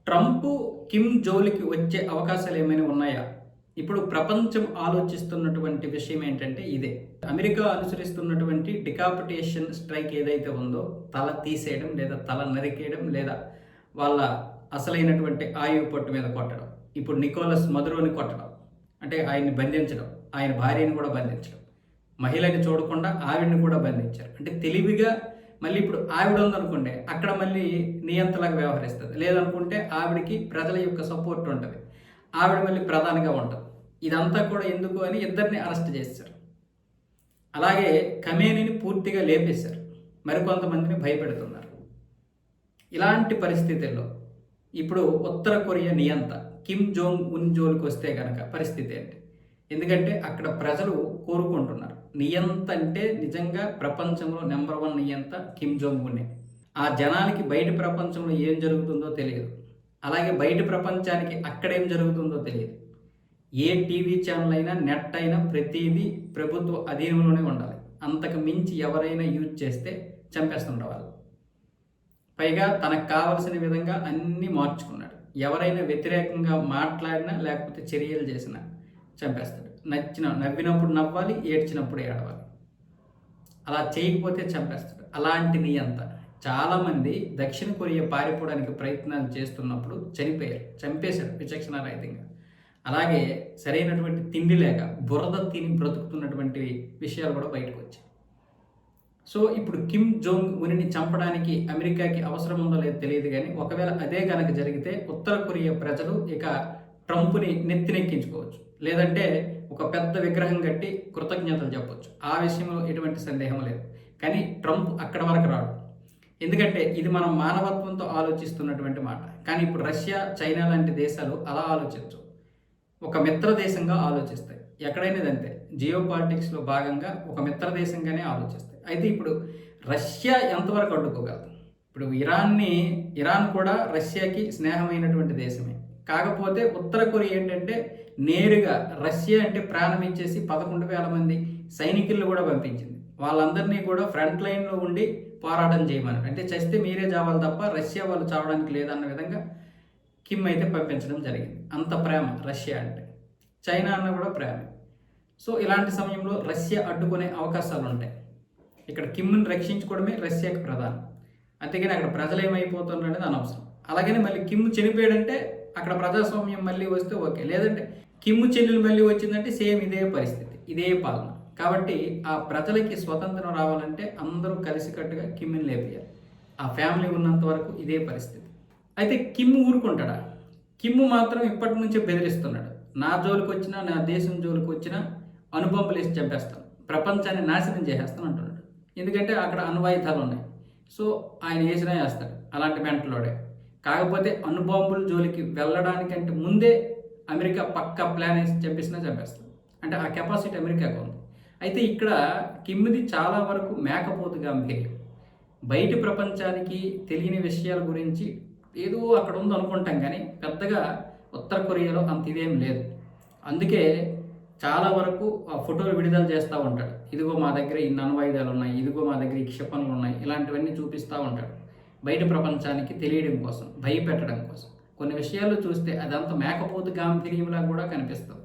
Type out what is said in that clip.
Trump, Kim జోలికి వచ్చే అవకాశాలు ఏమైనా ఉన్నాయా? ఇప్పుడు ప్రపంచం ఆలోచిస్తున్నటువంటి విషయం ఏంటంటే ఇదే. అమెరికా అనుసరిస్తున్నటువంటి డికాపిటేషన్ స్ట్రైక్ ఏదైతే ఉందో, తల తీసేయడం లేదా తల నరికేయడం లేదా వాళ్ళ అసలైనటువంటి ఆయువు పట్టు మీద కొట్టడం. ఇప్పుడు నికోలస్ మదురోని కొట్టడం, అంటే ఆయన్ని బంధించడం, ఆయన భార్యని కూడా బంధించడం, మహిళని చూడకుండా ఆవిడని కూడా బంధించారు. అంటే తెలివిగా మళ్ళీ ఇప్పుడు ఆవిడ ఉందనుకోండి, అక్కడ మళ్ళీ నియంతలాగా వ్యవహరిస్తుంది. లేదనుకుంటే ఆవిడకి ప్రజల యొక్క సపోర్ట్ ఉంటుంది, ఆవిడ మళ్ళీ ప్రధానిగా ఉంటుంది. ఇదంతా కూడా ఎందుకు అని ఇద్దరిని అరెస్ట్ చేశారు. అలాగే ఖమేనీని పూర్తిగా లేపేశారు, మరికొంతమందిని భయపెడుతున్నారు. ఇలాంటి పరిస్థితుల్లో ఇప్పుడు ఉత్తర కొరియా నియంత కిమ్ జోంగ్ ఉన్ జోలికి వస్తే కనుక పరిస్థితి ఏంటి? ఎందుకంటే అక్కడ ప్రజలు కోరుకుంటున్నారు. నియంత అంటే నిజంగా ప్రపంచంలో నెంబర్ 1 నియంత కిమ్ జోంగ్ ఉన్నే. ఆ జనానికి బయట ప్రపంచంలో ఏం జరుగుతుందో తెలియదు, అలాగే బయట ప్రపంచానికి అక్కడేం జరుగుతుందో తెలియదు. ఏ టీవీ ఛానల్ అయినా, నెట్ అయినా ప్రతిదీ ప్రభుత్వ అధీనంలోనే ఉండాలి. అంతకు మించి ఎవరైనా యూజ్ చేస్తే చంపేస్తుండేవాళ్ళు. పైగా తనకు కావలసిన విధంగా అన్నీ మార్చుకున్నాడు. ఎవరైనా వ్యతిరేకంగా మాట్లాడినా లేకపోతే చర్యలు చేసినా చంపేస్తాడు. నవ్వినప్పుడు నవ్వాలి, ఏడ్చినప్పుడు ఏడవాలి. అలా చేయకపోతే చంపేస్తాడు. అలాంటి నియంత. చాలామంది దక్షిణ కొరియా పారిపోవడానికి ప్రయత్నాలు చేస్తున్నప్పుడు చంపేశాడు విచక్షణారహితంగా. అలాగే సరైనటువంటి తిండి లేక బురద తిని బ్రతుకుతున్నటువంటి విషయాలు కూడా బయటకు వచ్చాయి. సో ఇప్పుడు కిమ్ జోంగ్ ఉన్ని చంపడానికి అమెరికాకి అవసరం ఉందో లేదో తెలియదు, కానీ ఒకవేళ అదే కనుక జరిగితే ఉత్తర కొరియా ప్రజలు ఇక ట్రంప్ని నెత్తినెక్కించుకోవచ్చు, లేదంటే ఒక పెద్ద విగ్రహం కట్టి కృతజ్ఞతలు చెప్పొచ్చు. ఆ విషయంలో ఎటువంటి సందేహం లేదు. కానీ ట్రంప్ అక్కడ వరకు రాడు, ఎందుకంటే ఇది మనం మానవత్వంతో ఆలోచిస్తున్నటువంటి మాట. కానీ ఇప్పుడు రష్యా, చైనా లాంటి దేశాలు అలా ఆలోచించవు, ఒక మిత్ర దేశంగా ఆలోచిస్తాయి. ఎక్కడైనా అంతే, జియో పాలిటిక్స్లో భాగంగా ఒక మిత్ర దేశంగానే ఆలోచిస్తాయి. అయితే ఇప్పుడు రష్యా ఎంతవరకు అడ్డుకోగలదు? ఇప్పుడు ఇరాన్ కూడా రష్యాకి స్నేహమైనటువంటి దేశమే. కాకపోతే ఉత్తర కొరియా ఏంటంటే నేరుగా రష్యా అంటే ప్రాణం ఇచ్చేసి 11,000 మంది సైనికులను కూడా పంపించింది. వాళ్ళందరినీ కూడా ఫ్రంట్ లైన్లో ఉండి పోరాటం చేయమన్నారు. అంటే చస్తే మీరే చావాలి తప్ప రష్యా వాళ్ళు చావడానికి లేదన్న విధంగా కిమ్ అయితే పంపించడం జరిగింది. అంత ప్రేమ రష్యా అంటే. చైనా అన్న కూడా ప్రేమ. సో ఇలాంటి సమయంలో రష్యా అడ్డుకునే అవకాశాలు ఉంటాయి. ఇక్కడ కిమ్ని రక్షించుకోవడమే రష్యాకి ప్రధానం. అంతేగాని అక్కడ ప్రజలు ఏమైపోతున్నారు అనేది అనవసరం. అలాగని మళ్ళీ కిమ్ చనిపోయాడంటే అక్కడ ప్రజాస్వామ్యం మళ్ళీ వస్తే ఓకే, లేదంటే కిమ్ చెల్లెలు మళ్ళీ వచ్చిందంటే సేమ్ ఇదే పరిస్థితి, ఇదే పాలన. కాబట్టి ఆ ప్రజలకి స్వతంత్రం రావాలంటే అందరూ కలిసికట్టుగా కిమ్ని లేపేయాలి. ఆ ఫ్యామిలీ ఉన్నంత వరకు ఇదే పరిస్థితి. అయితే కిమ్ ఊరుకుంటాడా? కిమ్ మాత్రం ఇప్పటి నుంచే బెదిరిస్తున్నాడు. నా జోలికి వచ్చినా, నా దేశం జోలికి వచ్చినా అణుబాంబులు వేసి చంపేస్తాను, ప్రపంచాన్ని నాశనం చేసేస్తాను అంటున్నాడు. ఎందుకంటే అక్కడ అణ్వాయుధాలు ఉన్నాయి. సో ఆయన వేసినా వేస్తాడు, అలాంటి మెంటలోడే. కాకపోతే అణుబాంబుల జోలికి వెళ్ళడానికంటే ముందే అమెరికా పక్కా ప్లాన్ వేసి చంపేస్తాడు. అంటే ఆ కెపాసిటీ అమెరికాకు ఉంది. అయితే ఇక్కడ కిమ్మిది చాలా వరకు మేకపోతు గాంభీర్యం. బయటి ప్రపంచానికి తెలియని విషయాల గురించి ఏదో అక్కడ ఉంది అనుకుంటాం, కానీ పెద్దగా ఉత్తర కొరియాలో అంత ఇదేం లేదు. అందుకే చాలా వరకు ఆ ఫోటోలు విడుదల చేస్తూ ఉంటాడు. ఇదిగో మా దగ్గర ఇన్ని అణ్వాయుధాలు ఉన్నాయి, ఇదిగో మా దగ్గర ఈ క్షిపణులు ఉన్నాయి, ఇలాంటివన్నీ చూపిస్తూ ఉంటాడు బయట ప్రపంచానికి తెలియడం కోసం, భయపెట్టడం కోసం. కొన్ని విషయాలు చూస్తే అదంతా మేకపోతు గాంభీర్యంలా కూడా కనిపిస్తుంది.